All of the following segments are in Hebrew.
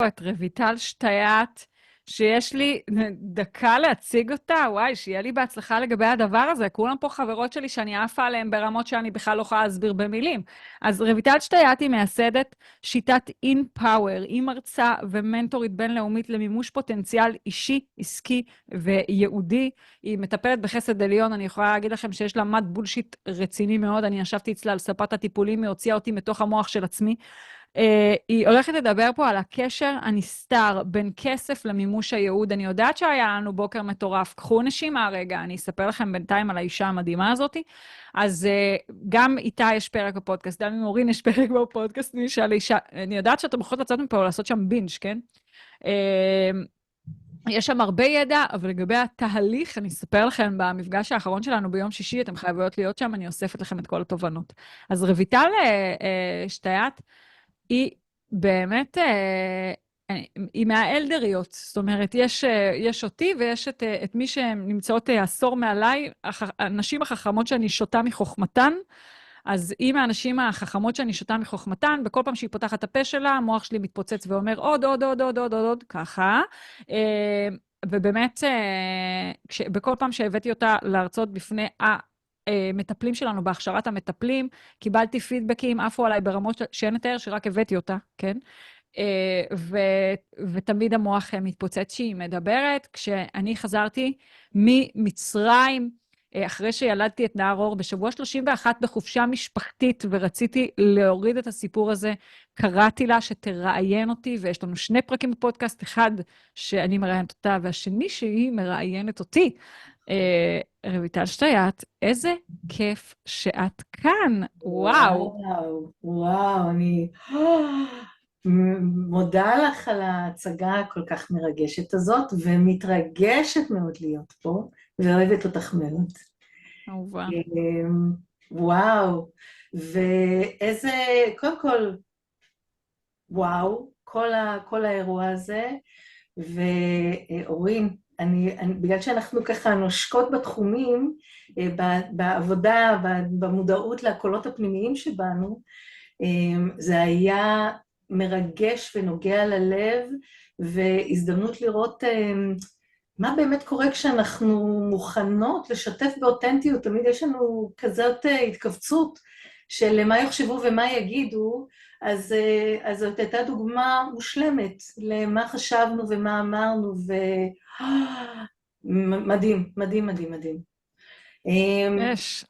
את רויטל שטייט, שיש לי דקה להציג אותה, וואי, שיהיה לי בהצלחה לגבי הדבר הזה. כולם פה חברות שלי שאני עפה עליהן ברמות שאני בכלל לא יכולה להסביר במילים. אז רויטל שטייט היא מייסדת שיטת InPower, היא מרצה ומנטורית בינלאומית למימוש פוטנציאל אישי, עסקי וייעודי. היא מטפלת בחסד עליון, אני יכולה להגיד לכם שיש לה מד בולשיט רציני מאוד, אני ישבתי אצלה על ספת הטיפולים, היא הוציאה אותי מתוך המוח של עצמי. היא הולכת לדבר פה על הקשר הנסתר בין כסף למימוש הייעוד. אני יודעת שהיה לנו בוקר מטורף. קחו נשימה רגע, אני אספר לכם בינתיים על האישה המדהימה הזאת. אז גם איתה יש פרק בפודקאסט, גם עם אורין יש פרק בפודקאסט, אני יודעת שאתם יכולות לצאת מפה לעשות שם בינג', כן? יש שם הרבה ידע, אבל לגבי התהליך, אני אספר לכם במפגש האחרון שלנו ביום שישי, אתם חייבות להיות שם, אני אוספת לכם את כל התובנות. אז רויטל שטייט, היא באמת, היא מהאלדריות, זאת אומרת, יש אותי ויש את מי שהן נמצאות עשור מעליי, הנשים החכמות שאני שותה מחוכמתן, אז היא מהנשים החכמות שאני שותה מחוכמתן, בכל פעם שהיא פותחת את הפה שלה, המוח שלי מתפוצץ ואומר עוד, עוד, עוד, עוד, עוד, עוד, עוד, ככה. ובאמת, בכל פעם שהבאתי אותה להרצות בפני המטפלים שלנו, בהכשרת המטפלים, קיבלתי פידבקים, עפו עליי ברמות שאין לתאר, שרק הבאתי אותה, כן? ותמיד המוח מתפוצץ שהיא מדברת. כשאני חזרתי ממצרים, אחרי שילדתי את נער אור, בשבוע 31 בחופשה משפחתית, ורציתי להוריד את הסיפור הזה, קראתי לה שתראיין אותי, ויש לנו 2 פרקים בפודקאסט, אחד שאני מראיינת אותה, והשני שהיא מראיינת אותי. רויטל שטייט, איזה כיף שאת כאן, וואו. וואו, וואו, אני מודה לך על ההצגה הכל כך מרגשת הזאת, ומתרגשת מאוד להיות פה, ואוהבת אותך מאוד. אהובה. וואו, ואיזה, קודם כל, וואו, כל האירוע הזה, ואורין, בגלל שאנחנו ככה נושקות בתחומים, בעבודה, במודעות לקולות הפנימיים שבנו, זה היה מרגש ונוגע ללב, והזדמנות לראות מה באמת קורה כשאנחנו מוכנות לשתף באותנטיות. תמיד יש לנו כזאת התכווצות של מה יחשבו ומה יגידו, אז זאת הייתה דוגמה מושלמת למה חשבנו ומה אמרנו, ומדהים, מדהים, מדהים, מדהים.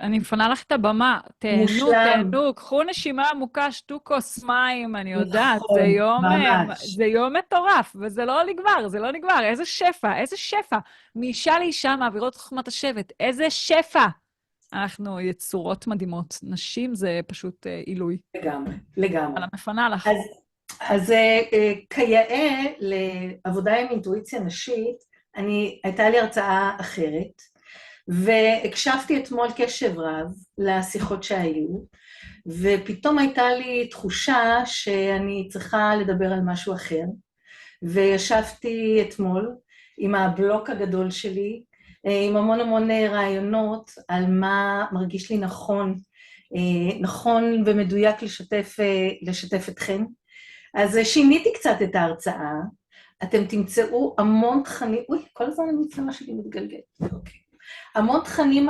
אני מפנה לך את הבמה, תהנו, מושלם, תהנו, קחו נשימה עמוקה, שתו כוס מים, אני יודעת, נכון, ממש. זה יום מטורף, וזה לא נגמר, זה לא נגמר, איזה שפע, איזה שפע. מאישה לאישה מעבירות חוכמת השבט, איזה שפע. אנחנו יצורות מדהימות, נשים זה פשוט עילוי. לגמרי, לגמרי. אבל אני מפנה לך. אז כיאה לעבודה עם אינטואיציה נשית, הייתה לי הרצאה אחרת, והקשבתי אתמול קשב רב לשיחות שהיו, ופתאום הייתה לי תחושה שאני צריכה לדבר על משהו אחר, וישבתי אתמול עם הבלוק הגדול שלי, עם המון המון רעיונות על מה מרגיש לי נכון, נכון ומדויק לשתף אתכם. אז שיניתי קצת את ההרצאה, אתם תמצאו המון תכנים, כל הזמן המצלמה שלי מתגלגלת, אוקיי. המון תכנים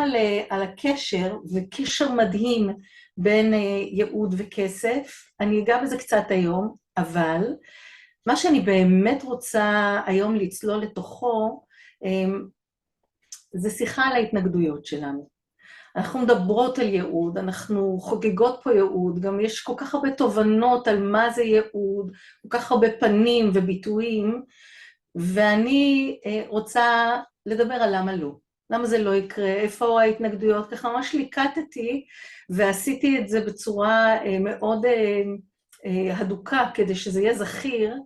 על הקשר, וקשר מדהים בין ייעוד וכסף. אני אגע בזה קצת היום, אבל מה שאני באמת רוצה היום לצלול לתוכו, זה שיחה על ההתנגדויות שלנו. אנחנו מדברות על ייעוד, אנחנו חוגגות פה ייעוד, גם יש כל כך הרבה תובנות על מה זה ייעוד, כל כך הרבה פנים וביטויים, ואני רוצה לדבר על למה לא. למה זה לא יקרה, איפה ההתנגדויות, ככה ממש ליקטתי, ועשיתי את זה בצורה מאוד הדוקה, כדי שזה יהיה זכיר.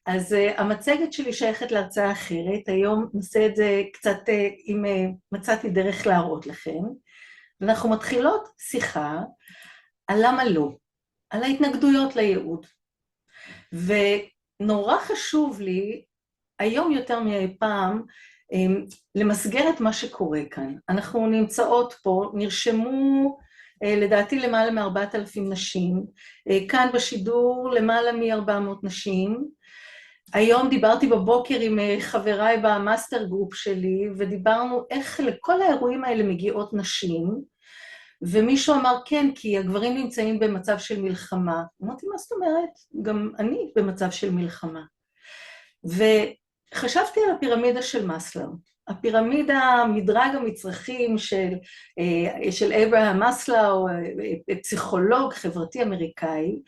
אז המצגת שלי שייכת להרצאה אחרת, היום נעשה את זה קצת, אם מצאתי דרך להראות לכם, ואנחנו מתחילות שיחה על למה לא, על ההתנגדויות לייעוד. ונורא חשוב לי, היום יותר מאי פעם, למסגר את מה שקורה כאן. אנחנו נמצאות פה, נרשמו לדעתי למעלה מ4,000 נשים, כאן בשידור למעלה מ400 נשים, היום דיברתי בבוקר עם חבריי במאסטר גרופ שלי, ודיברנו איך לכל האירועים האלה מגיעות נשים, ומישהו אמר כן, כי הגברים נמצאים במצב של מלחמה. אמרתי, מה זאת אומרת? גם אני במצב של מלחמה. וחשבתי על הפירמידה של מאסלו. הפירמידה, מדרג המצרכים של אברהם מאסלו, פסיכולוג חברתי אמריקאי,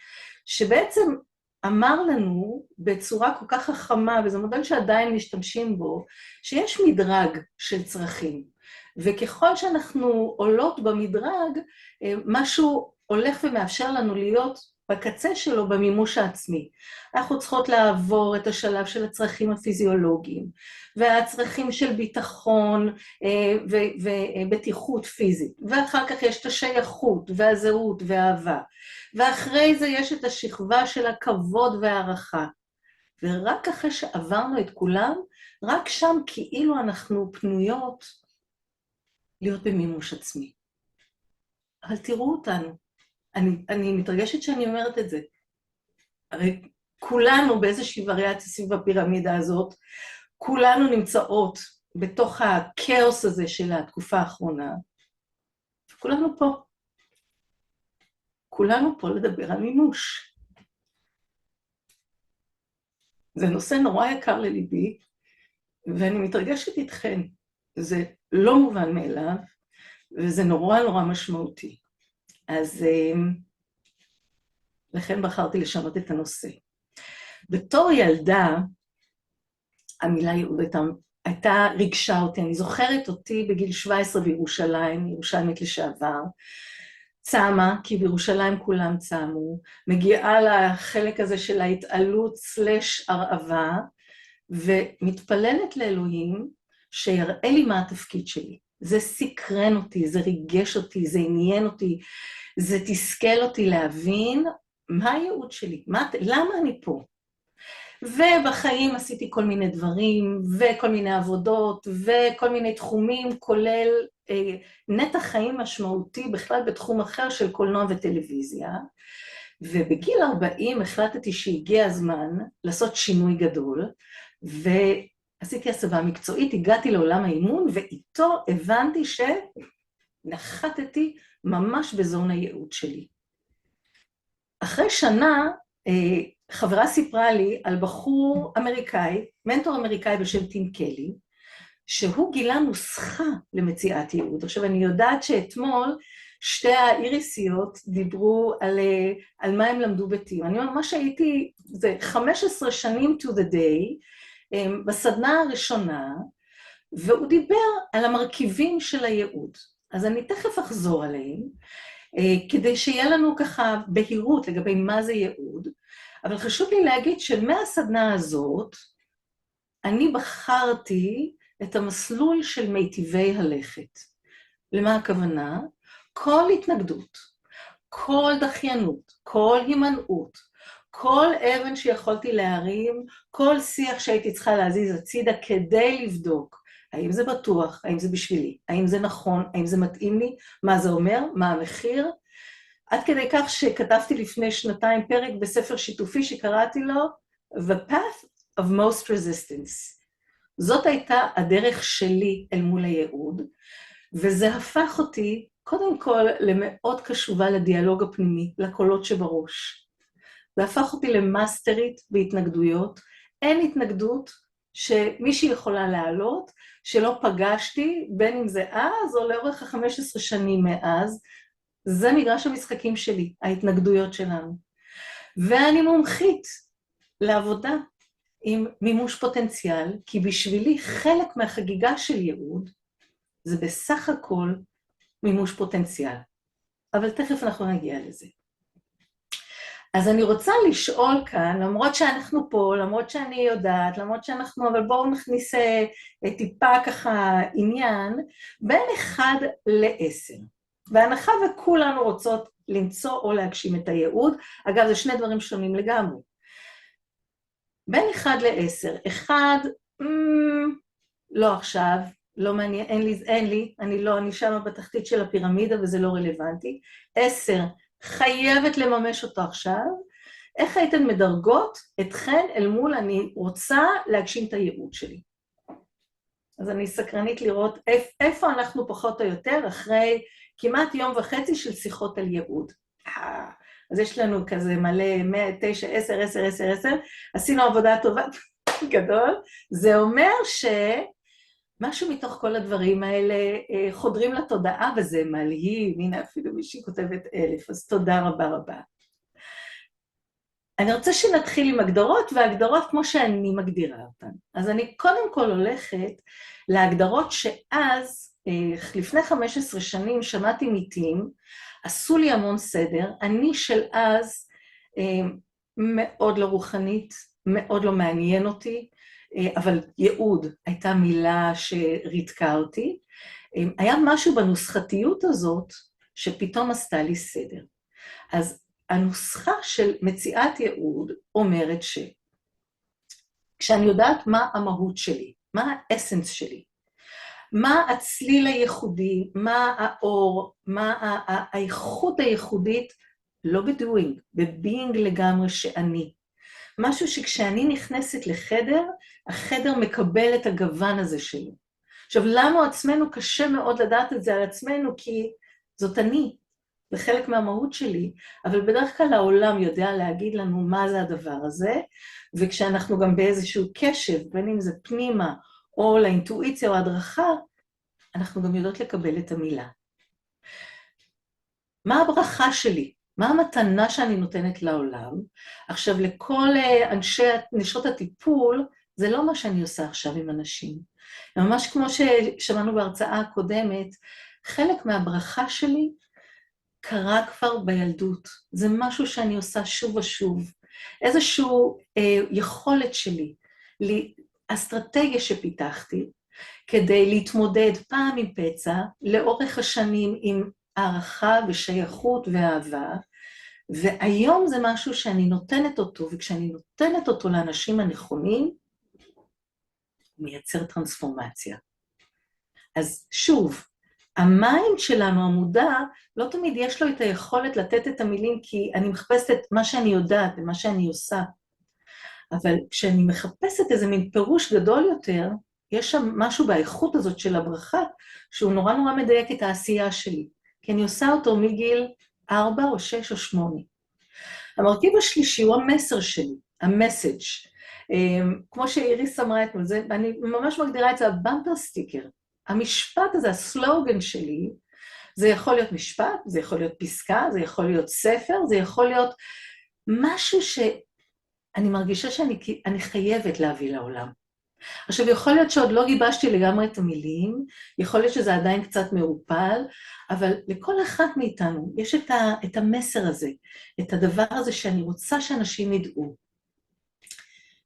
שבעצם אמר לנו בצורה כל כך חכמה, וזה מודל שעדיין משתמשים בו, שיש מדרג של צרכים. וככל שאנחנו עולות במדרג, משהו הולך ומאפשר לנו להיות בקצה שלו במימוש העצמי. אנחנו צריכות לעבור את השלב של הצרכים הפיזיולוגיים, והצרכים של ביטחון ובטיחות פיזית, ואחר כך יש את השייכות והזהות והאהבה, ואחרי זה יש את השכבה של הכבוד והערכה. ורק אחרי שעברנו את כולם, רק שם כאילו אנחנו פנויות להיות במימוש עצמי. אבל תראו אותנו. אני מתרגשת שאני אומרת את זה. הרי כולנו באיזושהי וריאציה סביב הפירמידה הזאת, כולנו נמצאות בתוך הכאוס הזה של התקופה האחרונה, וכולנו פה. כולנו פה לדבר על מימוש. זה נושא נורא יקר לליבי, ואני מתרגשת איתכן. זה לא מובן מאליו, וזה נורא נורא משמעותי. אז לכן בחרתי לשנות את הנושא. בתור ילדה, המילה ייעוד הייתה ריגשה אותי. אני זוכרת אותי בגיל 17 בירושלים, ירושלמית לשעבר, צמה, כי בירושלים כולם צמו, מגיעה לחלק הזה של ההתעלות סלש הרעבה, ומתפללת לאלוהים שיראה לי מה התפקיד שלי. זה סקרן אותי, זה ריגש אותי, זה עניין אותי, זה תסכל אותי להבין מה הייעוד שלי, למה אני פה. ובחיים עשיתי כל מיני דברים, וכל מיני עבודות, וכל מיני תחומים, כולל נתח חיים משמעותי בכלל בתחום אחר של קולנוע וטלוויזיה, ובגיל 40 החלטתי שהגיע הזמן לעשות שינוי גדול, ועשיתי הסבה מקצועית, הגעתי לעולם האימון, ואיתו הבנתי שנחתתי ממש בזון הייעוד שלי. אחרי שנה, חברה סיפרה לי על בחור אמריקאי, מנטור אמריקאי בשם טים קלי, שהוא גילה נוסחה למציאת ייעוד. עכשיו, אני יודעת שאתמול שתי האיריסיות דיברו על מה הם למדו בטים. אני ממש הייתי, זה 15 שנים to the day, בסדנה הראשונה, והוא דיבר על המרכיבים של הייעוד. אז אני תכף אחזור עליהם, כדי שיהיה לנו ככה בהירות לגבי מה זה ייעוד, אבל חשוב לי להגיד שמהסדנה הזאת, אני בחרתי את המסלול של מיטיבי הלכת. למה הכוונה? כל התנגדות, כל דחיינות, כל הימנעות, כל אבן שיכולתי להרים, כל שיח שהייתי צריכה להזיז הצידה כדי לבדוק, האם זה בטוח, האם זה בשבילי, האם זה נכון, האם זה מתאים לי, מה זה אומר, מה המחיר, עד כדי כך שכתבתי לפני שנתיים פרק בספר שיתופי שקראתי לו, The Path of Most Resistance. זאת הייתה הדרך שלי אל מול הייעוד, וזה הפך אותי, קודם כל, למאוד קשובה לדיאלוג הפנימי, לקולות שבראש. זה הפך אותי למאסטרית בהתנגדויות. אין התנגדות שמישהי יכולה לעלות, שלא פגשתי, בין אם זה אז או לאורך ה-15 שנים מאז, זה מגרש המשחקים שלי, ההתנגדויות שלנו. ואני מומחית לעבודה עם מימוש פוטנציאל, כי בשבילי חלק מהחגיגה של ייעוד, זה בסך הכל מימוש פוטנציאל. אבל תכף אנחנו נגיע לזה. אז אני רוצה לשאול כאן, למרות שאנחנו פה, למרות שאני יודעת, למרות שאנחנו, אבל בואו נכניס טיפה ככה עניין, בין 1 ל-10. בהנחה וכולנו רוצות למצוא או להגשים את הייעוד, אגב, זה שני דברים שונים לגמרי. בין 1 ל-10, 1, לא עכשיו, לא מעניין, אין לי, אני שם בתחתית של הפירמידה וזה לא רלוונטי. 10, חייבת לממש אותו עכשיו. איך הייתן מדרגות אתכן אל מול אני רוצה להגשים את הייעוד שלי. אז אני סקרנית לראות איפה אנחנו פחות או יותר אחרי כמעט יום וחצי של שיחות על ייעוד. אז יש לנו כזה מלא 9, 10, 10, 10, 10, עשינו עבודה טובה גדול, זה אומר שמשהו מתוך כל הדברים האלה חודרים לתודעה, וזה מלהיב, הנה אפילו מישהי כותבת 1000, אז תודה רבה רבה. אני רוצה שנתחיל עם הגדרות, והגדרות כמו שאני מגדירה אותן. אז אני קודם כל הולכת להגדרות שאז, לפני 15 שנים, שמעתי מיתים, עשו לי המון סדר, אני של אז מאוד לא רוחנית, מאוד לא מעניין אותי, אבל ייעוד הייתה מילה שריתקה אותי. היה משהו בנוסחתיות הזאת שפתאום עשתה לי סדר. אז הנוסחה של מציאת ייעוד אומרת כשאני יודעת מה המהות שלי, מה האסנס שלי, מה הצליל הייחודי, מה האור, מה האיכות הייחודית, לא בדואינג, בביינג לגמרי שאני. משהו שכשאני נכנסת לחדר, החדר מקבל את הגוון הזה שלו. עכשיו, לנו עצמנו קשה מאוד לדעת את זה על עצמנו, כי זאת אני, זה חלק מהמהות שלי, אבל בדרך כלל העולם יודע להגיד לנו מה זה הדבר הזה, וכשאנחנו גם באיזשהו קשב, בין אם זה פנימה, או לאינטואיציה או הדרכה, אנחנו גם יודעות לקבל את המילה. מה הברכה שלי? מה המתנה שאני נותנת לעולם? עכשיו, לכל נשות הטיפול, זה לא מה שאני עושה עכשיו עם אנשים. ממש כמו ששמענו בהרצאה הקודמת, חלק מהברכה שלי קרה כבר בילדות. זה משהו שאני עושה שוב ושוב. איזשהו יכולת שלי, אסטרטגיה שפיתחתי, כדי להתמודד פעם עם פצע, לאורך השנים עם הערכה ושייכות ואהבה, והיום זה משהו שאני נותנת אותו, וכשאני נותנת אותו לאנשים הנכונים, הוא מייצר טרנספורמציה. אז שוב, המיינד שלנו, המודע, לא תמיד יש לו את היכולת לתת את המילים, כי אני מחפשת את מה שאני יודעת ומה שאני עושה. אבל כשאני מחפשת איזה מין פירוש גדול יותר, יש שם משהו באיכות הזאת של הברכה, שהוא נורא נורא מדייק את העשייה שלי, כי אני עושה אותו מגיל 4 או 6 או 8. המרכיב השלישי הוא המסר שלי, המסאג'. כמו שאיריס אמרה אתמול, אני ממש מגדירה את זה, הבמפר סטיקר. המשפט הזה, הסלוגן שלי, זה יכול להיות משפט, זה יכול להיות פסקה, זה יכול להיות ספר, זה יכול להיות משהו שאני מרגישה שאני חייבת להביא לעולם. עכשיו, יכול להיות שעוד לא גיבשתי לגמרי את המילים, יכול להיות שזה עדיין קצת מעופל, אבל לכל אחת מאיתנו יש את המסר הזה, את הדבר הזה שאני רוצה שאנשים ידעו.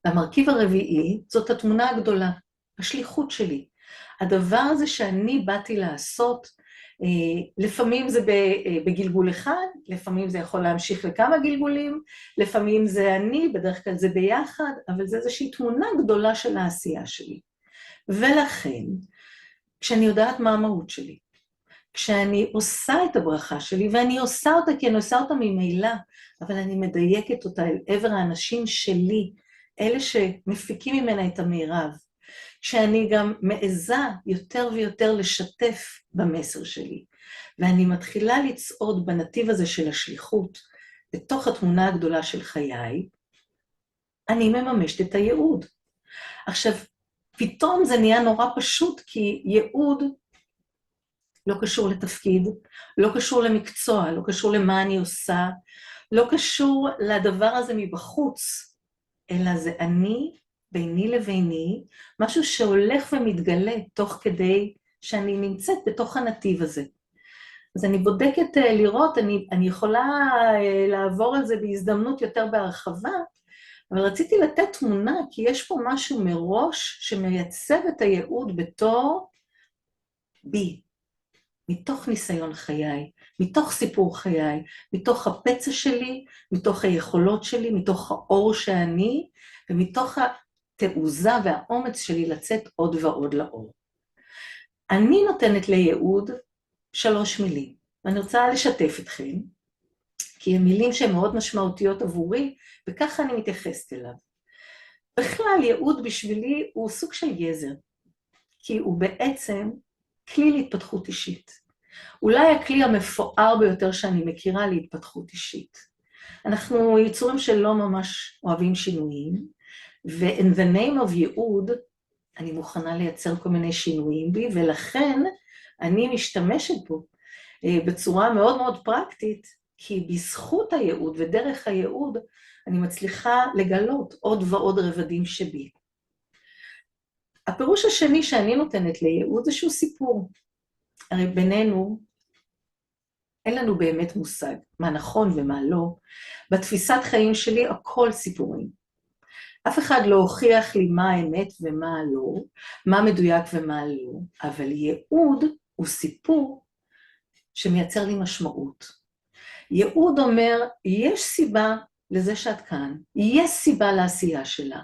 והמרכיב הרביעי, זאת התמונה הגדולה, השליחות שלי. הדבר הזה שאני באתי לעשות, לפעמים זה בגלגול אחד, לפעמים זה יכול להמשיך לכמה גלגולים, לפעמים זה אני, בדרך כלל זה ביחד, אבל זה איזושהי תמונה גדולה של העשייה שלי. ולכן, כשאני יודעת מה המהות שלי, כשאני עושה את הברכה שלי, ואני עושה אותה כי אני עושה אותה ממילא, אבל אני מדייקת אותה אל עבר האנשים שלי, אלה שמפיקים ממנה את המירב, שאני גם מעזה יותר ויותר לשתף במסר שלי, ואני מתחילה לצעוד בנתיב הזה של השליחות, בתוך התמונה הגדולה של חיי, אני מממשת את הייעוד. עכשיו, פתאום זה נהיה נורא פשוט, כי ייעוד לא קשור לתפקיד, לא קשור למקצוע, לא קשור למה אני עושה, לא קשור לדבר הזה מבחוץ, אלא זה אני, ביני לביני, משהו שהולך ומתגלה תוך כדי שאני נמצאת בתוך הנתיב הזה. אז אני בודקת לראות, אני יכולה לעבור על זה בהזדמנות יותר בהרחבה, אבל רציתי לתת תמונה, כי יש פה משהו מראש שמייצב את הייעוד בתור בי, מתוך ניסיון חיי, מתוך סיפור חיי, מתוך הפצע שלי, מתוך היכולות שלי, מתוך האור שאני, ומתוך התעוזה והאומץ שלי לצאת עוד ועוד לאור. אני נותנת לייעוד 3 מילים, ואני רוצה לשתף אתכם. כי הן מילים שהן מאוד משמעותיות עבורי, וככה אני מתייחסת אליו. בכלל, ייעוד בשבילי הוא סוג של גזר, כי הוא בעצם כלי להתפתחות אישית. אולי הכלי המפואר ביותר שאני מכירה להתפתחות אישית. אנחנו יצורים שלא ממש אוהבים שינויים, ו-in the name of ייעוד, אני מוכנה לייצר כל מיני שינויים בי, ולכן אני משתמשת בו בצורה מאוד מאוד פרקטית, כי בזכות הייעוד ודרך הייעוד, אני מצליחה לגלות עוד ועוד רבדים שבי. הפירוש השני שאני נותנת לייעוד זה שהוא סיפור. הרי בינינו, אין לנו באמת מושג מה נכון ומה לא. בתפיסת חיים שלי הכל סיפורים. אף אחד לא הוכיח לי מה האמת ומה לא, מה מדויק ומה לא, אבל ייעוד הוא סיפור שמייצר לי משמעות. ייעוד אומר, יש סיבה לזה שאת כאן, יש סיבה לעשייה שלך,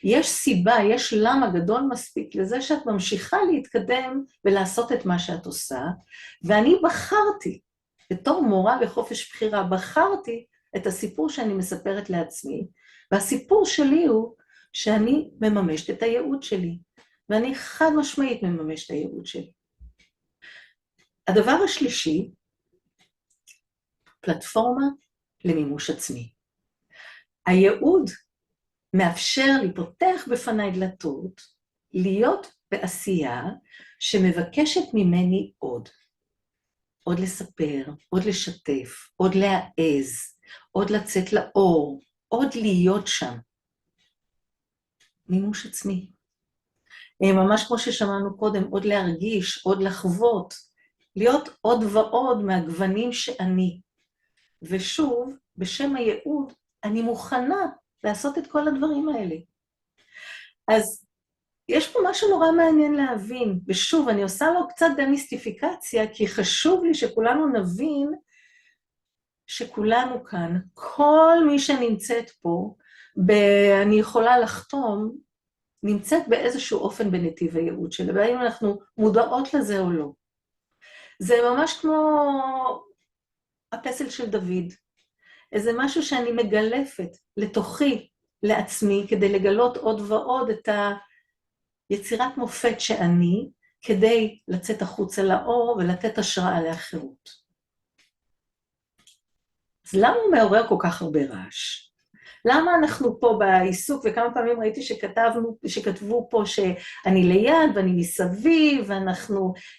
יש סיבה, יש למה גדול מספיק לזה שאת ממשיכה להתקדם ולעשות את מה שאת עושה, ואני בחרתי, בתור מורה לחופש בחירה, בחרתי את הסיפור שאני מספרת לעצמי, והסיפור שלי הוא שאני מממשת את הייעוד שלי, ואני חד משמעית מממשת את הייעוד שלי. הדבר השלישי, פלטפורמה למימוש עצמי. הייעוד מאפשר לי, פותח בפניי דלתות, להיות בעשייה שמבקשת ממני עוד. עוד לספר, עוד לשתף, עוד להעז, עוד לצאת לאור, עוד להיות שם. מימוש עצמי. ממש כמו ששמענו קודם, עוד להרגיש, עוד לחוות, להיות עוד ועוד מהגוונים שאני. ושוב, בשם הייעוד, אני מוכנה לעשות את כל הדברים האלה. אז יש פה משהו נורא מעניין להבין, ושוב, אני עושה לו קצת דמיסטיפיקציה, כי חשוב לי שכולנו נבין שכולנו כאן, כל מי שנמצאת פה, אני יכולה לחתום, נמצאת באיזשהו אופן בנתיב הייעוד שלה, והאם אנחנו מודעות לזה או לא. זה ממש כמו הפסל של דוד, איזה משהו שאני מגלפת לתוכי, לעצמי, כדי לגלות עוד ועוד את היצירת מופת שאני, כדי לצאת החוצה לאור ולתת השראה לאחרות. אז למה הוא מעורר כל כך הרבה רעש? למה אנחנו פה בעיסוק, וכמה פעמים ראיתי שכתבו פה שאני ליד ואני מסביב,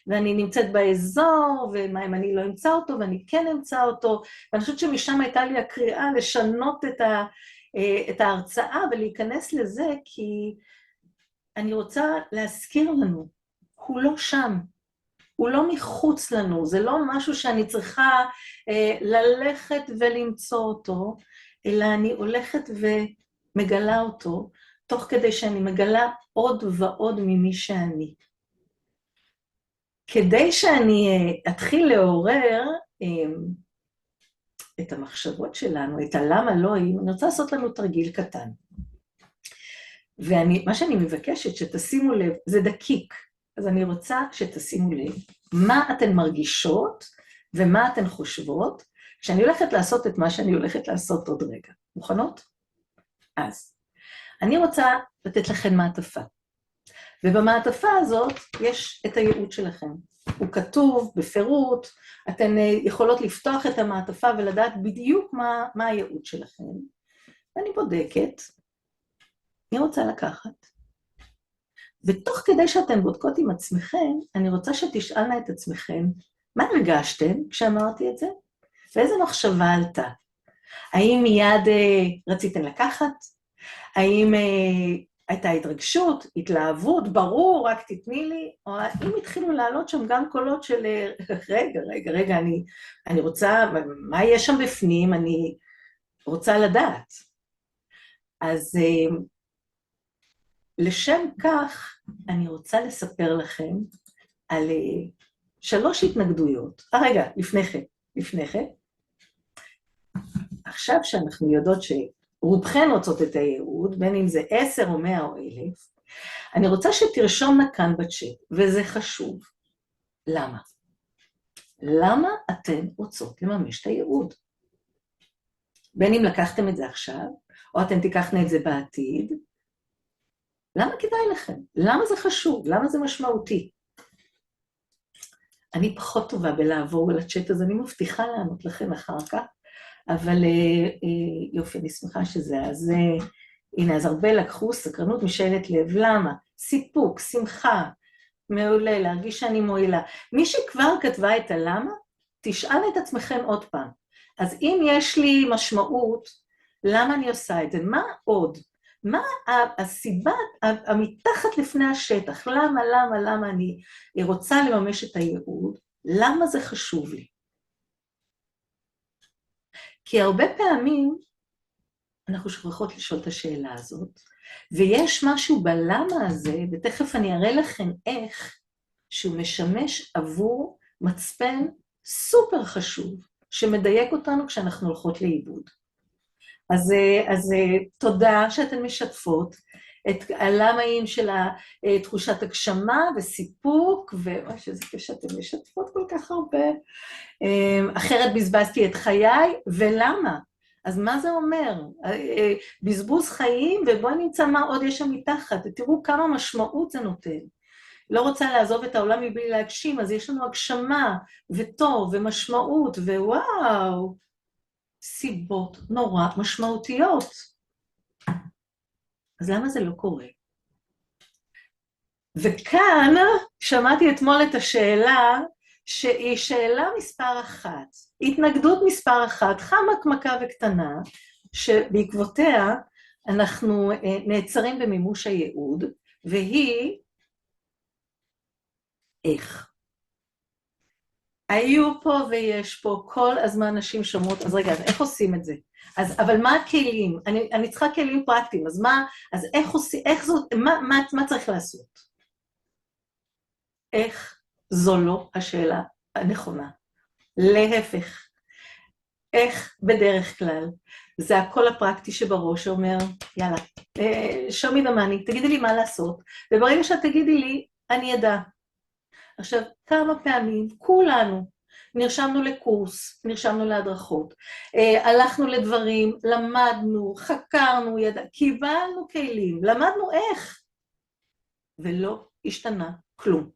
ואני נמצאת באזור, ומה אם אני לא אמצא אותו ואני כן אמצא אותו, ואני חושבת שמשם הייתה לי הקריאה לשנות את ההרצאה ולהיכנס לזה, כי אני רוצה להזכיר לנו, הוא לא שם, הוא לא מחוץ לנו, זה לא משהו שאני צריכה ללכת ולמצוא אותו, אלא אני הולכת ומגלה אותו, תוך כדי שאני מגלה עוד ועוד ממי שאני. כדי שאני אתחיל לעורר את המחשבות שלנו, את הלמה לא, אני רוצה לעשות לנו תרגיל קטן. ומה שאני מבקשת שתשימו לב, זה דקיק, אז אני רוצה שתשימו לב מה אתן מרגישות ומה אתן חושבות, כשאני הולכת לעשות את מה שאני הולכת לעשות עוד רגע. מוכנות? אז, אני רוצה לתת לכם מעטפה. ובמעטפה הזאת יש את הייעוד שלכם. הוא כתוב בפירוט, אתן יכולות לפתוח את המעטפה ולדעת בדיוק מה הייעוד שלכם. ואני בודקת, אני רוצה לקחת. ותוך כדי שאתן בודקות עם עצמכם, אני רוצה שתשאלנה את עצמכם, מה הרגשתם כשאמרתי את זה? ואיזה מחשבה עלתה? האם מיד רציתם לקחת? האם הייתה התרגשות, התלהבות, ברור, רק תתני לי? או האם התחילו לעלות שם גם קולות של, רגע, אני רוצה, מה יש שם בפנים? אני רוצה לדעת. אז לשם כך, אני רוצה לספר לכם על 3 התנגדויות. רגע, לפני כן. עכשיו שאנחנו יודעות שרובכן רוצות את הייעוד, בין אם זה 10 או 100 או 1,000, אני רוצה שתרשומנה כאן בצ'אט, וזה חשוב. למה? למה אתן רוצות לממש את הייעוד? בין אם לקחתם את זה עכשיו, או אתם תיקחתם את זה בעתיד, למה כדאי לכם? למה זה חשוב? למה זה משמעותי? אני פחות טובה בלעבור לצ'אט, אז אני מבטיחה לענות לכם אחר כך, אבל יופי, אני שמחה שזה. אז הנה, אז הרבה לקחו סקרנות משאלת לב. למה? סיפוק, שמחה, מעולה, להרגיש שאני מועילה. מי שכבר כתבה את הלמה, תשאל את עצמכם עוד פעם. אז אם יש לי משמעות, למה אני עושה את זה? מה עוד? מה הסיבה המתחת לפני השטח? למה אני רוצה לממש את הייעוד? למה זה חשוב לי? כי הרבה פעמים אנחנו שוכחות לשאול את השאלה הזאת, ויש משהו בלמה הזה, ותכף אני אראה לכם איך, שהוא משמש עבור מצפן סופר חשוב, שמדייק אותנו כשאנחנו הולכות לאיבוד. אז תודה שאתן משתפות את הלמאים של תחושת הגשמה וסיפוק, ואוי שזה כיף שאתן משתפות כל כך הרבה. אחרת בזבזתי את חיי, ולמה? אז מה זה אומר? בזבוז חיים, ובואי נמצא מה עוד יש שם מתחת, תראו כמה משמעות זה נותן. לא רוצה לעזוב את העולם מבלי להגשים, אז יש לנו הגשמה, וטוב, ומשמעות, ווואו, סיבות נורא משמעותיות. אז למה זה לא קורה? וכאן שמעתי אתמול את השאלה, שהיא שאלה מספר 1, התנגדות מספר 1, חמקמקה וקטנה, שבעקבותיה אנחנו נעצרים במימוש הייעוד, והיא איך. היו פה ויש פה כל הזמן נשים שומעות, אז רגע, אז איך עושים את זה? אבל מה הכלים? אני צריכה כלים פרקטיים, אז מה, אז איך עושים, איך זאת, מה צריך לעשות? איך זו לא השאלה הנכונה. להפך. איך בדרך כלל? זה הכל הפרקטי שבראש שאומר, יאללה, show me the money, תגידי לי מה לעשות, וברגע שאת תגידי לי, אני אדע. עכשיו, כמה פעמים, כולנו, נרשמנו לקורס, נרשמנו להדרכות, הלכנו לדברים, למדנו, חקרנו, קיבלנו כלים, למדנו איך, ולא השתנה כלום.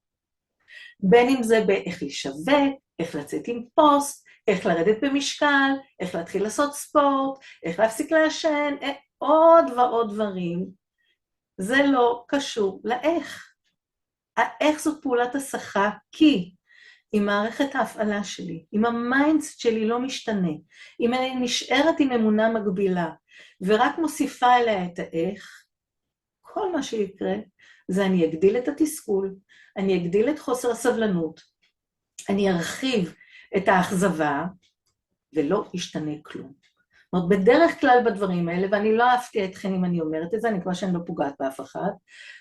בין אם זה באיך לשווק, איך לצאת עם פוסט, איך לרדת במשקל, איך להתחיל לעשות ספורט, איך להפסיק לעשן, עוד ועוד דברים, זה לא קשור לאיך. האיך זאת פעולת הסחה, כי אם מערכת ההפעלה שלי, אם המיינדסט שלי לא משתנה, אם אני נשארת עם אמונה מגבילה, ורק מוסיפה אליה את האיך, כל מה שיקרה זה אני אגדיל את התסכול, אני אגדיל את חוסר הסבלנות, אני ארחיב את האכזבה, ולא ישתנה כלום. זאת אומרת, בדרך כלל בדברים האלה, ואני לא אפתיע אתכם אם אני אומרת את זה, אני כבר שאני לא פוגעת באף אחד,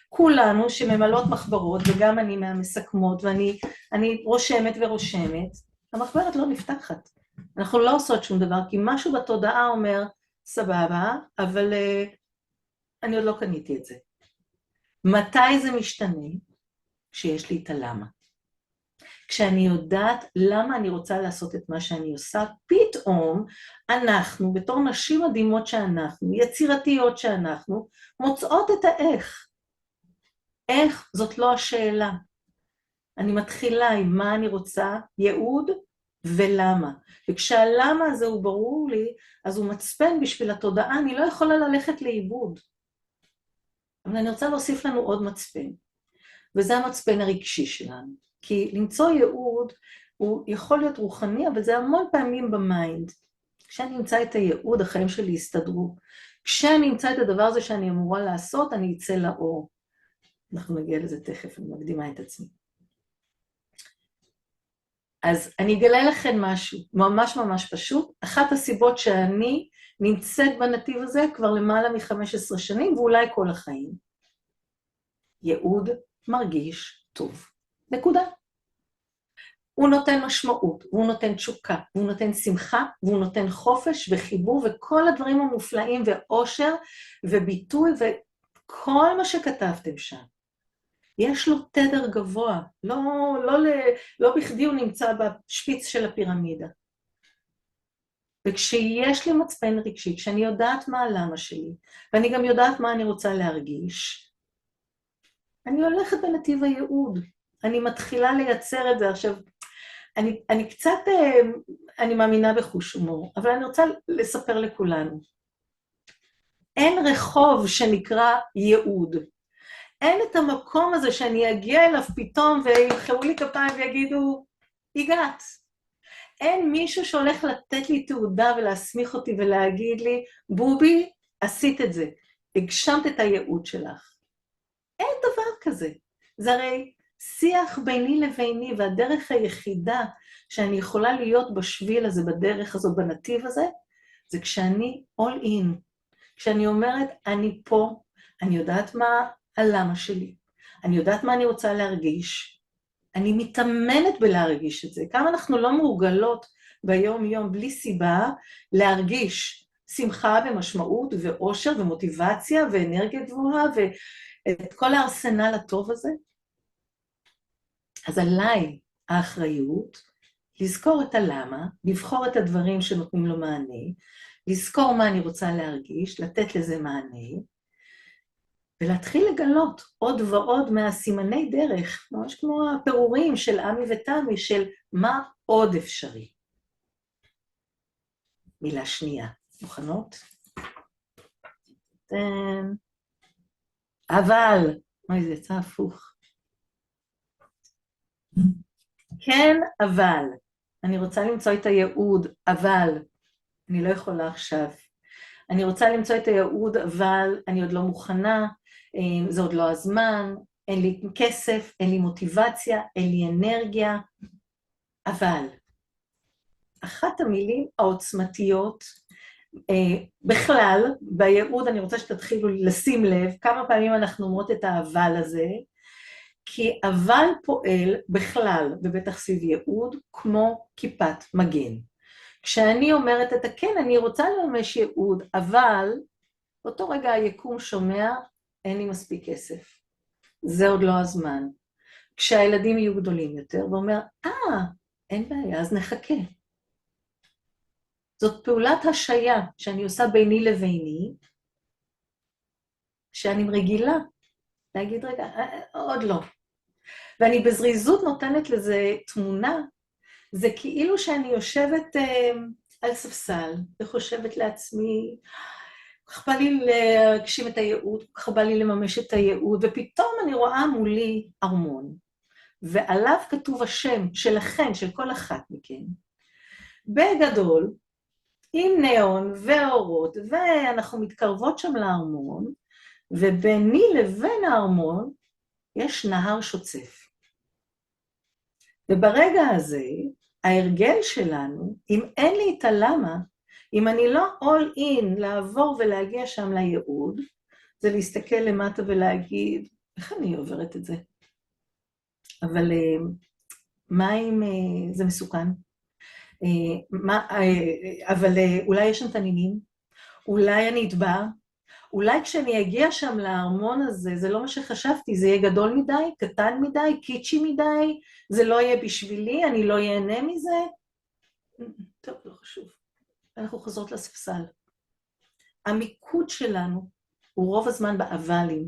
כולנו שממלאות מחברות, וגם אני מהמסכמות, ואני רושמת ורושמת, המחברת לא נפתחת. אנחנו לא עושות שום דבר, כי משהו בתודעה אומר, סבבה, אבל אני עוד לא קניתי את זה. מתי זה משתנה? כשיש לי את הלמה. כשאני יודעת למה אני רוצה לעשות את מה שאני עושה, פתאום אנחנו, בתור נשים מדהימות שאנחנו, יצירתיות שאנחנו, מוצאות את האיך. איך זאת לא השאלה. אני מתחילה עם מה אני רוצה, ייעוד ולמה. וכשהלמה הזה הוא ברור לי, אז הוא מצפן בשביל התודעה, אני לא יכולה ללכת לאיבוד. אבל אני רוצה להוסיף לנו עוד מצפן, וזה המצפן הרגשי שלנו. כי למצוא ייעוד הוא יכול להיות רוחני, אבל זה המון פעמים במיינד. כשאני אמצא את הייעוד, החיים שלי יסתדרו. כשאני אמצא את הדבר הזה שאני אמורה לעשות, אני אצא לאור. אנחנו נגיע לזה תכף, אני מקדימה את עצמי. אז אני אגלה לכם משהו, ממש ממש פשוט. אחת הסיבות שאני נמצאת בנתיב הזה כבר למעלה מ-15 שנים, ואולי כל החיים. ייעוד מרגיש טוב. נקודה. הוא נותן משמעות, הוא נותן תשוקה, הוא נותן שמחה, והוא נותן חופש וחיבור, וכל הדברים המופלאים ואושר וביטוי וכל מה שכתבתם שם. יש לו תדר גבוה, לא בכדי הוא נמצא בשפיץ של הפירמידה. וכשיש לי מצפן רגשי, כשאני יודעת מה הלמה שלי, ואני גם יודעת מה אני רוצה להרגיש, אני הולכת בנתיב הייעוד. אני מתחילה לייצר את זה. עכשיו, אני קצת, אני מאמינה בחוש הומור, אבל אני רוצה לספר לכולנו. אין רחוב שנקרא ייעוד. אין את המקום הזה שאני אגיע אליו פתאום וילחרו לי כפיים ויגידו, הגעת. אין מישהו שהולך לתת לי תעודה ולהסמיך אותי ולהגיד לי, בובי, עשית את זה, הגשמת את הייעוד שלך. אין דבר כזה. זה הרי שיח ביני לביני, והדרך היחידה שאני יכולה להיות בשביל הזה, בדרך הזו, בנתיב הזה, זה כשאני all in. כשאני אומרת, אני פה, אני יודעת מה הלמה שלי, אני יודעת מה אני רוצה להרגיש, אני מתאמנת בלהרגיש את זה. כמה אנחנו לא מורגלות ביום יום בלי סיבה להרגיש שמחה ומשמעות ואושר ומוטיבציה ואנרגיה גבוהה ואת כל הארסנל הטוב הזה. אז עליי האחריות לזכור את הלמה, לבחור את הדברים שנותנים לו מענה, לזכור מה אני רוצה להרגיש, לתת לזה מענה, ולהתחיל לגלות עוד ועוד מהסימני דרך, ממש כמו הפירורים של עמי ותמי, של מה עוד אפשרי. מילה שנייה, מוכנות? אבל, אוי, זה יצא הפוך. כן, אבל. אני רוצה למצוא את הייעוד, אבל אני לא יכולה עכשיו. אני רוצה למצוא את הייעוד, אבל אני עוד לא מוכנה, זה עוד לא הזמן, אין לי כסף, אין לי מוטיבציה, אין לי אנרגיה, אבל אחת המילים העוצמתיות, בכלל, בייעוד אני רוצה שתתחילו לשים לב, כמה פעמים אנחנו אומרות את האבל הזה, כי אבל פועל בכלל, ובטח סביב ייעוד, כמו כיפת מגן. כשאני אומרת את הכן, אני רוצה לממש ייעוד, אבל באותו רגע היקום שומע, אין לי מספיק כסף. זה עוד לא הזמן. כשהילדים יהיו גדולים יותר, ואומר, אין בעיה, אז נחכה. זאת פעולת השעיה שאני עושה ביני לביני, שאני רגילה להגיד, רגע, עוד לא. ואני בזריזות נותנת לזה תמונה, זה כאילו שאני יושבת על ספסל, וחושבת לעצמי, כך בא לי להגשים את הייעוד, כך בא לי לממש את הייעוד, ופתאום אני רואה מולי ארמון, ועליו כתוב השם שלכן, של כל אחת מכן, בגדול, עם נאון ואורות, ואנחנו מתקרבות שם לארמון, וביני לבין הארמון יש נהר שוצף. וברגע הזה, ההרגל שלנו, אם אין לי את הלמה, אם אני לא all in לעבור ולהגיע שם לייעוד, זה להסתכל למטה ולהגיד, איך אני עוברת את זה? אבל מה אם זה מסוכן? אבל אולי יש שם תנינים? אולי אני אטבע? אולי כשאני אגיע שם לארמון הזה, זה לא מה שחשבתי, זה יהיה גדול מדי, קטן מדי, קיצ'י מדי, זה לא יהיה בשבילי, אני לא ייהנה מזה. טוב, לא חשוב. אנחנו חוזרות לספסל. המיקוד שלנו הוא רוב הזמן באבלים,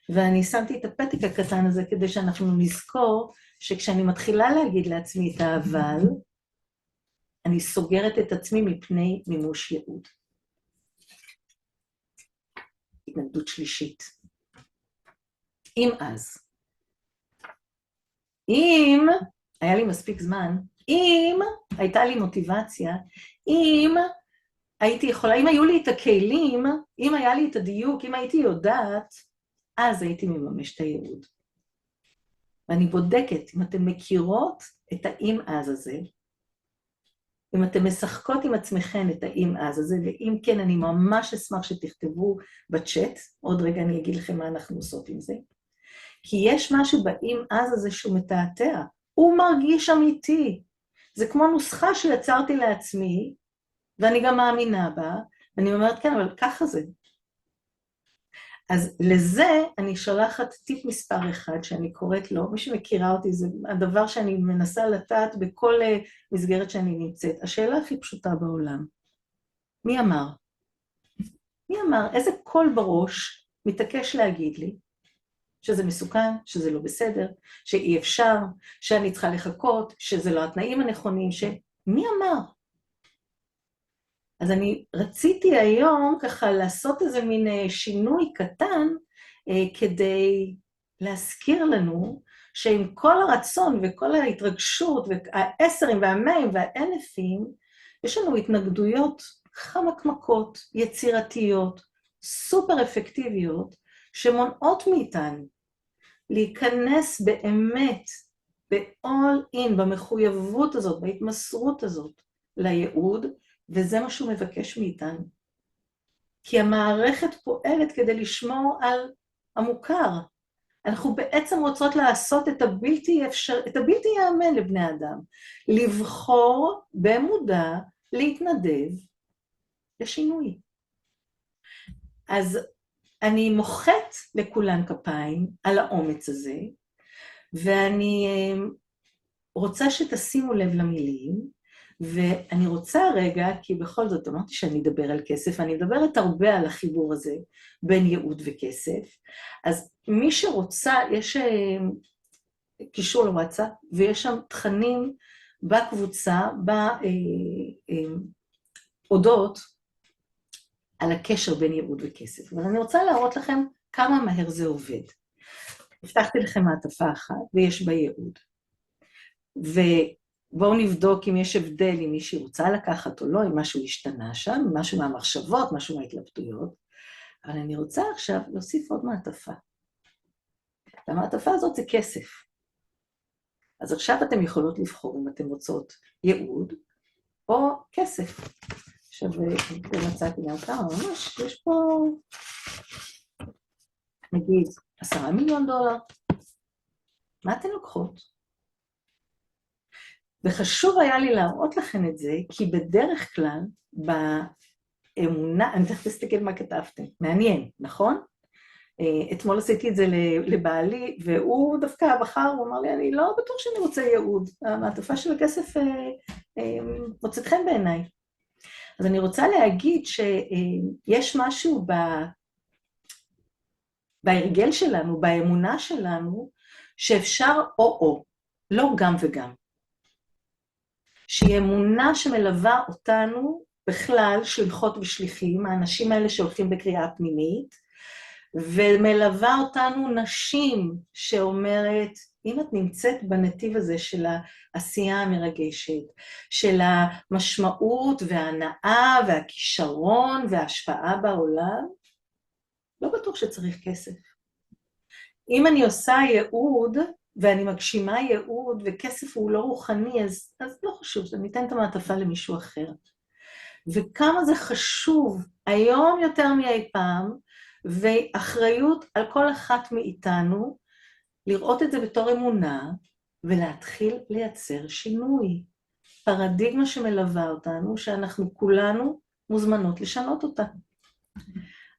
ואני שמתי את הפתק הקטן הזה כדי שאנחנו נזכור שכשאני מתחילה להגיד לעצמי את האבל, אני סוגרת את עצמי מפני מימוש ייעוד. התנגדות שלישית. אם אז, אם היה לי מספיק זמן, אם הייתה לי מוטיבציה, אם הייתי יכולה, אם היו לי את הכלים, אם היה לי את הדיוק, אם הייתי יודעת, אז הייתי מממש את הייעוד. ואני בודקת אם אתן מכירות את האם אז הזה, אם אתן משחקות עם עצמכן את האם אז הזה, ואם כן, אני ממש אשמח שתכתבו בצ'אט, עוד רגע אני אגיד לכם מה אנחנו עושות עם זה, כי יש משהו באם אז הזה שהוא מתעתע, הוא מרגיש אמיתי, זה כמו נוסחה שיצרתי לעצמי, ואני גם מאמינה בה, ואני אומרת, כן, אבל ככה זה. אז לזה אני שולחת טיפ מספר 1 שאני קוראת לו, מי שמכירה אותי, זה הדבר שאני מנסה לטעת בכל מסגרת שאני נמצאת. השאלה הכי פשוטה בעולם. מי אמר? מי אמר? איזה קול בראש מתעקש להגיד לי שזה מסוכן, שזה לא בסדר, שאי אפשר, שאני צריכה לחכות, שזה לא התנאים הנכונים, מי אמר? אז אני רציתי היום ככה לעשות איזה מין שינוי קטן, כדי להזכיר לנו שעם כל הרצון וכל ההתרגשות והעשרים והמאים והאלפים, יש לנו התנגדויות חמקמקות, יצירתיות, סופר אפקטיביות, שמונעות מאיתנו להיכנס באמת ב-all in, במחויבות הזאת, בהתמסרות הזאת לייעוד, וזה מה שהוא מבקש מאיתנו. כי המערכת פועלת כדי לשמור על המוכר. אנחנו בעצם רוצות לעשות את הבלתי יאמן לבני אדם. לבחור במודע, להתנדב לשינוי. אז אני מוחאת לכולן כפיים על האומץ הזה, ואני רוצה שתשימו לב למילים, ואני רוצה רגע, כי בכל זאת אמרתי שאני אדבר על כסף, אני מדברת הרבה על החיבור הזה בין ייעוד וכסף, אז מי שרוצה, יש קישור לוואטסאפ, ויש שם תכנים בקבוצה, באודות, על הקשר בין ייעוד וכסף. אבל אני רוצה להראות לכם כמה מהר זה עובד. הבטחתי לכם מעטפה אחת, ויש בה ייעוד. ובואו נבדוק אם יש הבדל, אם מישהי רוצה לקחת או לא, אם משהו השתנה שם, משהו מהמחשבות, משהו מההתלבטויות. אבל אני רוצה עכשיו להוסיף עוד מעטפה. המעטפה הזאת זה כסף. אז עכשיו אתם יכולות לבחור אם אתם רוצות ייעוד או כסף. עכשיו, מצאתי גם כמה, ממש, יש פה, נגיד, 10 מיליון דולר. מה אתן לוקחות? וחשוב היה לי להראות לכם את זה, כי בדרך כלל, באמונה, אני צריך להסתכל מה כתבתם, מעניין, נכון? אתמול עשיתי את זה לבעלי, והוא דווקא בחר, הוא אמר לי, אני לא בטוח שאני רוצה ייעוד, המעטפה של הכסף מוצאת חן בעיניי. אז אני רוצה להגיד שיש משהו בהרגל שלנו, באמונה שלנו, שאפשר או, לא גם וגם. שהיא אמונה שמלווה אותנו בכלל שליחות ושליחים, האנשים האלה שהולכים בקריאה פנימית, ומלווה אותנו נשים שאומרת, אם את נמצאת בנתיב הזה של העשייה המרגשת, של המשמעות וההנאה והכישרון וההשפעה בעולם, לא בטוח שצריך כסף. אם אני עושה ייעוד, ואני מגשימה ייעוד, וכסף הוא לא רוחני, אז לא חשוב, אני אתן את המעטפה למישהו אחר. וכמה זה חשוב, היום יותר מאי פעם, ואחריות על כל אחת מאיתנו, לראות את זה בתור אמונה, ולהתחיל לייצר שינוי. פרדיגמה שמלווה אותנו, שאנחנו כולנו מוזמנות לשנות אותה.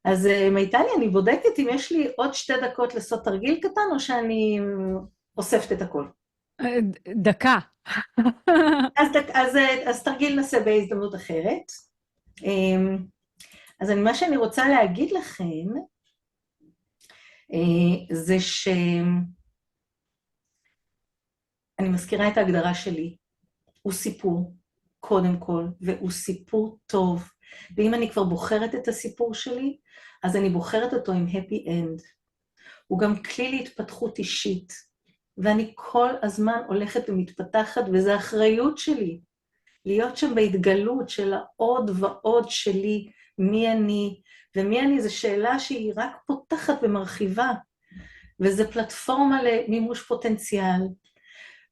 אז מיטלי, אני בודקת אם יש לי עוד 2 דקות לעשות תרגיל קטן, או שאני אוספת את הכל. דקה. אז תרגיל נעשה בהזדמנות אחרת. אז מה שאני רוצה להגיד לכם, זה שאני מזכירה את ההגדרה שלי. הוא סיפור, קודם כל, והוא סיפור טוב. ואם אני כבר בוחרת את הסיפור שלי, אז אני בוחרת אותו עם happy end. הוא גם כלי להתפתחות אישית, ואני כל הזמן הולכת ומתפתחת, וזו האחריות שלי, להיות שם בהתגלות של העוד ועוד שלי, מי אני, ומי אני זו שאלה שהיא רק פותחת ומרחיבה, וזו פלטפורמה למימוש פוטנציאל,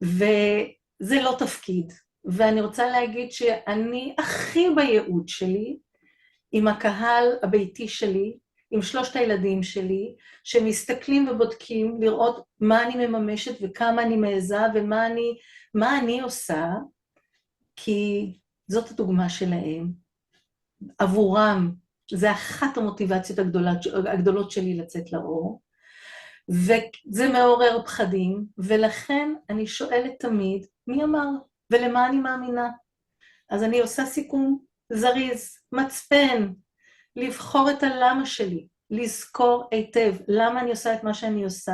וזה לא תפקיד. ואני רוצה להגיד שאני הכי בייעוד שלי, עם הקהל הביתי שלי, עם 3 הילדים שלי, שמסתכלים ובודקים לראות מה אני מממשת וכמה אני מעזה ומה אני עושה, כי זאת הדוגמה שלהם. עבורם, זה אחת המוטיבציות הגדולות שלי לצאת לאור, וזה מעורר פחדים, ולכן אני שואלת תמיד, מי אמר ולמה אני מאמינה? אז אני עושה סיכום זריז, מצפן, לבחור את הלמה שלי, לזכור היטב למה אני עושה את מה שאני עושה,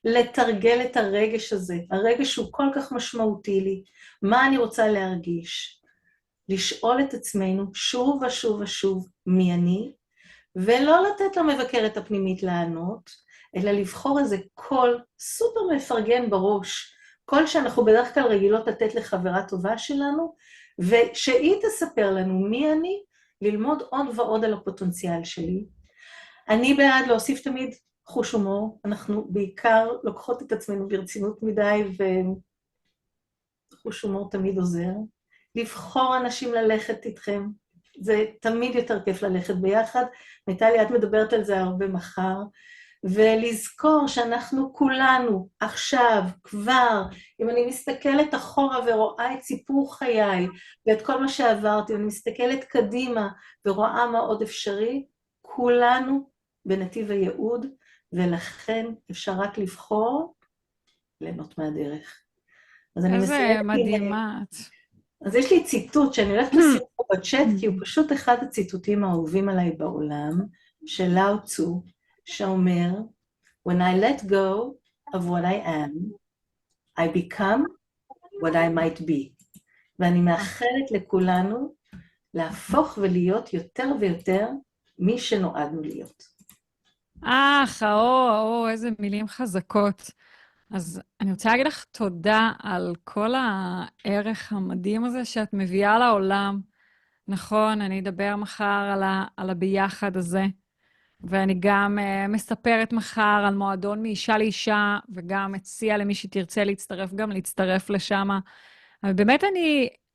לתרגל את הרגש הזה, הרגש הוא כל כך משמעותי לי, מה אני רוצה להרגיש, לשאול את עצמנו שוב ושוב ושוב מי אני, ולא לתת למבקרת הפנימית לענות, אלא לבחור איזה קול סופר מפרגן בראש, קול שאנחנו בדרך כלל רגילות לתת לחברה טובה שלנו, ושהיא תספר לנו מי אני, ללמוד עוד ועוד על הפוטנציאל שלי. אני בעד להוסיף תמיד חוש הומור, אנחנו בעיקר לוקחות את עצמנו ברצינות מדי, וחוש הומור תמיד עוזר. לבחור אנשים ללכת איתכם, זה תמיד יותר כיף ללכת ביחד, מיטלי, את מדברת על זה הרבה מחר, ולזכור שאנחנו כולנו עכשיו, כבר, אם אני מסתכלת אחורה ורואה את סיפור חיי, ואת כל מה שעברתי, ואני מסתכלת קדימה ורואה מה עוד אפשרי, כולנו בנתיב הייעוד, ולכן אפשר רק לבחור ליהנות מהדרך. אז אני איזה מסיימת מדהימה את. אז יש לי ציטוט שאני הולכת לשים פה בצ'אט, כי הוא פשוט אחד הציטוטים האהובים עליי בעולם, של לאו צו, שאומר, When I let go of what I am, I become what I might be. ואני מאחלת לכולנו להפוך ולהיות יותר ויותר מי שנועדנו להיות. איזה מילים חזקות. אז אני רוצה להגיד לך תודה על כל הערך המדהים הזה שאת מביאה לעולם. נכון, אני אדבר מחר על הביחד הזה, ואני גם מספרת מחר על מועדון מאישה לאישה, וגם אציע למי שתרצה להצטרף, גם להצטרף לשם. אבל באמת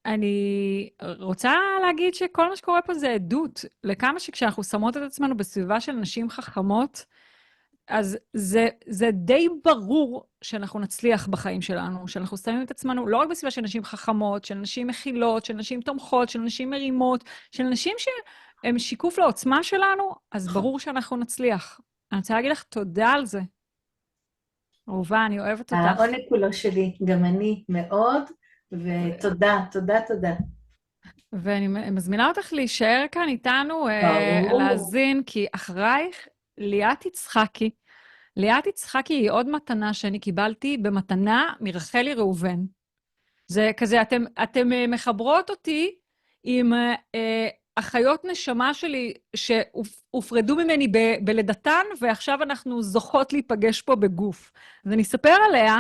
אני רוצה להגיד שכל מה שקורה פה זה עדות, לכמה שכשאנחנו שמות את עצמנו בסביבה של נשים חכמות, אז זה די ברור שאנחנו נצליח בחיים שלנו, שאנחנו שמים את עצמנו לא רק בסביבה של נשים חכמות, של נשים מכילות, של נשים תומכות, של נשים מרימות, של נשים שהן שיקוף לעוצמה שלנו, אז ברור שאנחנו נצליח. אני רוצה להגיד לך תודה על זה. אהובה, אני אוהבת אותך. העונג כולו שלי, גם אני מאוד, ותודה, תודה, תודה. ואני מזמינה אותך להישאר כאן איתנו, להאזין, כי אחרייך ליאת יצחקי. ליאת יצחקי היא עוד מתנה שאני קיבלתי במתנה מרחלי ראובן. זה כזה, אתם מחברות אותי עם אחיות נשמה שלי שהופרדו ממני בלידתן, ועכשיו אנחנו זוכות להיפגש פה בגוף. אז אני אספר עליה,